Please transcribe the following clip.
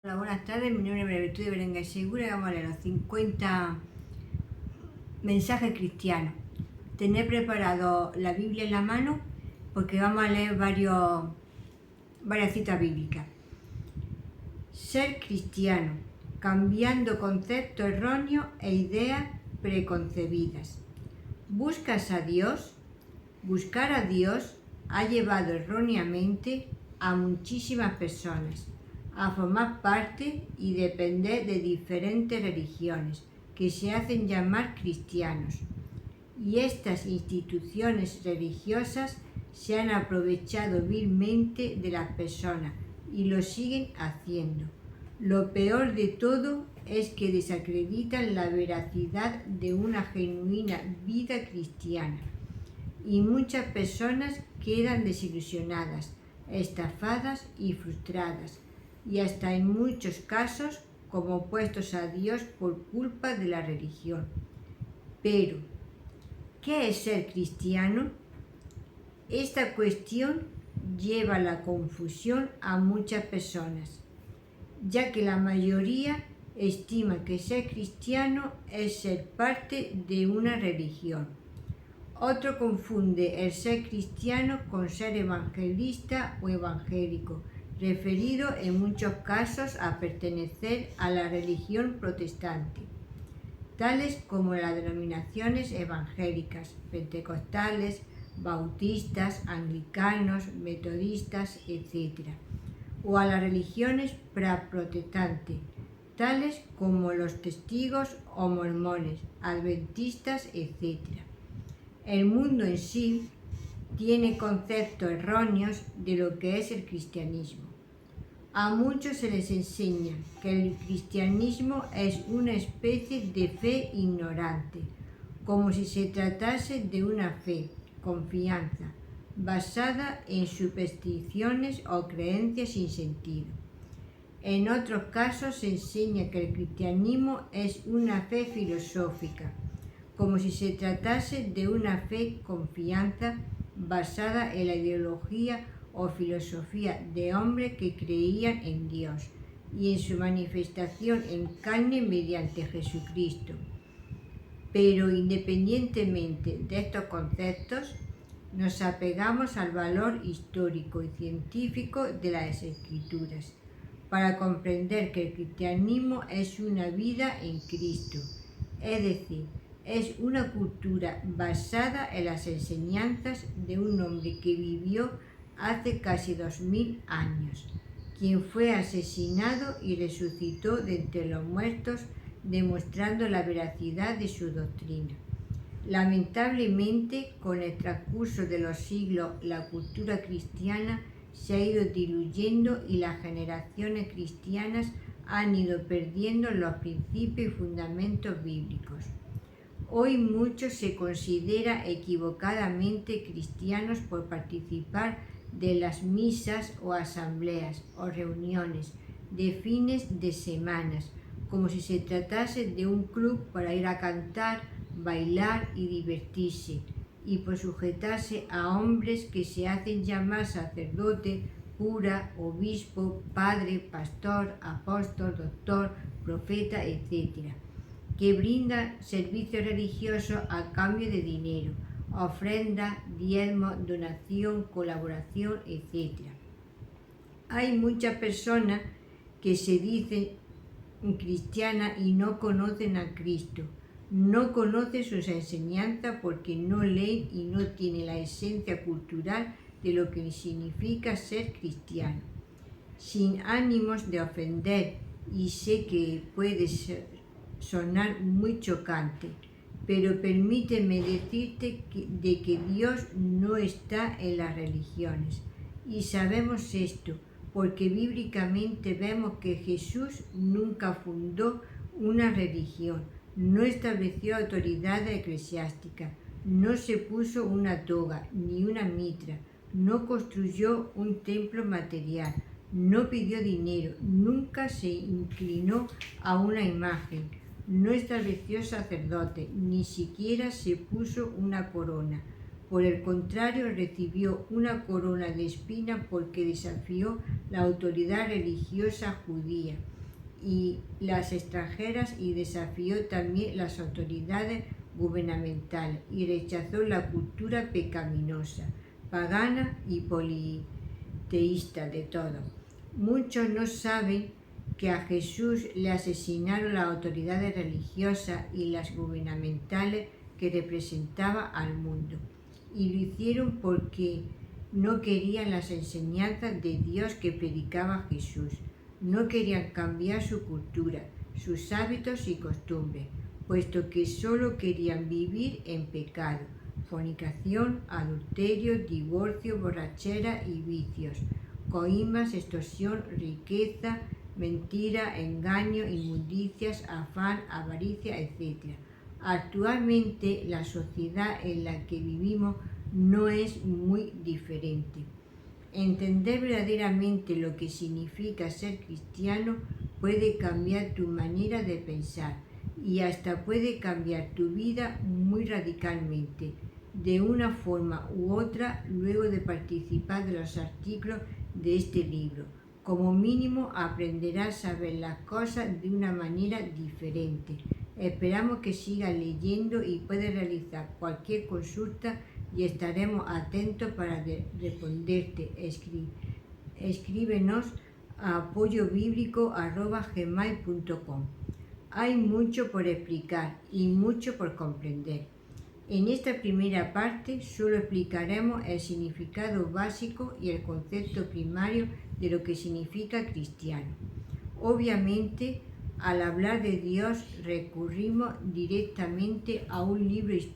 Hola, buenas tardes. Mi nombre es Virtud de Berenguer Segura y vamos a leer los 50 mensajes cristianos. Tener preparado la Biblia en la mano porque vamos a leer varias citas bíblicas. Ser cristiano, cambiando conceptos erróneos e ideas preconcebidas. ¿Buscas a Dios? Buscar a Dios ha llevado erróneamente a muchísimas personas a formar parte y depender de diferentes religiones que se hacen llamar cristianos. Y estas instituciones religiosas se han aprovechado vilmente de las personas y lo siguen haciendo. Lo peor de todo es que desacreditan la veracidad de una genuina vida cristiana. Y muchas personas quedan desilusionadas, estafadas y frustradas, y hasta en muchos casos como opuestos a Dios por culpa de la religión. Pero, ¿qué es ser cristiano? Esta cuestión lleva a la confusión a muchas personas, ya que la mayoría estima que ser cristiano es ser parte de una religión. Otro confunde el ser cristiano con ser evangelista o evangélico, referido en muchos casos a pertenecer a la religión protestante, tales como las denominaciones evangélicas, pentecostales, bautistas, anglicanos, metodistas, etc., o a las religiones praprotestantes, tales como los testigos o mormones, adventistas, etc. El mundo en sí tiene conceptos erróneos de lo que es el cristianismo. A muchos se les enseña que el cristianismo es una especie de fe ignorante, como si se tratase de una fe, confianza, basada en supersticiones o creencias sin sentido. En otros casos se enseña que el cristianismo es una fe filosófica, como si se tratase de una fe confianza basada en la ideología o filosofía de hombres que creían en Dios y en su manifestación en carne mediante Jesucristo. Pero independientemente de estos conceptos, nos apegamos al valor histórico y científico de las Escrituras para comprender que el cristianismo es una vida en Cristo, es decir, es una cultura basada en las enseñanzas de un hombre que vivió hace casi 2000 años, quien fue asesinado y resucitó de entre los muertos, demostrando la veracidad de su doctrina. Lamentablemente, con el transcurso de los siglos, la cultura cristiana se ha ido diluyendo y las generaciones cristianas han ido perdiendo los principios y fundamentos bíblicos. Hoy muchos se considera equivocadamente cristianos por participar de las misas o asambleas o reuniones de fines de semanas, como si se tratase de un club para ir a cantar, bailar y divertirse, y por sujetarse a hombres que se hacen llamar sacerdote, cura, obispo, padre, pastor, apóstol, doctor, profeta, etc., que brinda servicio religioso a cambio de dinero, ofrenda, diezmo, donación, colaboración, etc. Hay muchas personas que se dicen cristianas y no conocen a Cristo, no conocen sus enseñanzas porque no leen y no tienen la esencia cultural de lo que significa ser cristiano. Sin ánimos de ofender, y sé que puede sonar muy chocante, pero permíteme decirte de que Dios no está en las religiones. Y sabemos esto porque bíblicamente vemos que Jesús nunca fundó una religión, no estableció autoridad eclesiástica, no se puso una toga ni una mitra, no construyó un templo material, no pidió dinero, nunca se inclinó a una imagen, no estableció sacerdote, ni siquiera se puso una corona. Por el contrario, recibió una corona de espinas porque desafió la autoridad religiosa judía y las extranjeras y desafió también las autoridades gubernamentales y rechazó la cultura pecaminosa, pagana y politeísta de todo. Muchos no saben que a Jesús le asesinaron las autoridades religiosas y las gubernamentales que representaba al mundo. Y lo hicieron porque no querían las enseñanzas de Dios que predicaba Jesús. No querían cambiar su cultura, sus hábitos y costumbres, puesto que solo querían vivir en pecado, fornicación, adulterio, divorcio, borrachera y vicios, coimas, extorsión, riqueza, mentira, engaño, inmundicias, afán, avaricia, etc. Actualmente la sociedad en la que vivimos no es muy diferente. Entender verdaderamente lo que significa ser cristiano puede cambiar tu manera de pensar y hasta puede cambiar tu vida muy radicalmente, de una forma u otra, luego de participar de los artículos de este libro. Como mínimo aprenderás a ver las cosas de una manera diferente. Esperamos que sigas leyendo y puedes realizar cualquier consulta y estaremos atentos para responderte. Escríbenos a apoyobiblico@gmail.com. Hay mucho por explicar y mucho por comprender. En esta primera parte solo explicaremos el significado básico y el concepto primario de lo que significa cristiano. Obviamente, al hablar de Dios recurrimos directamente a un libro histórico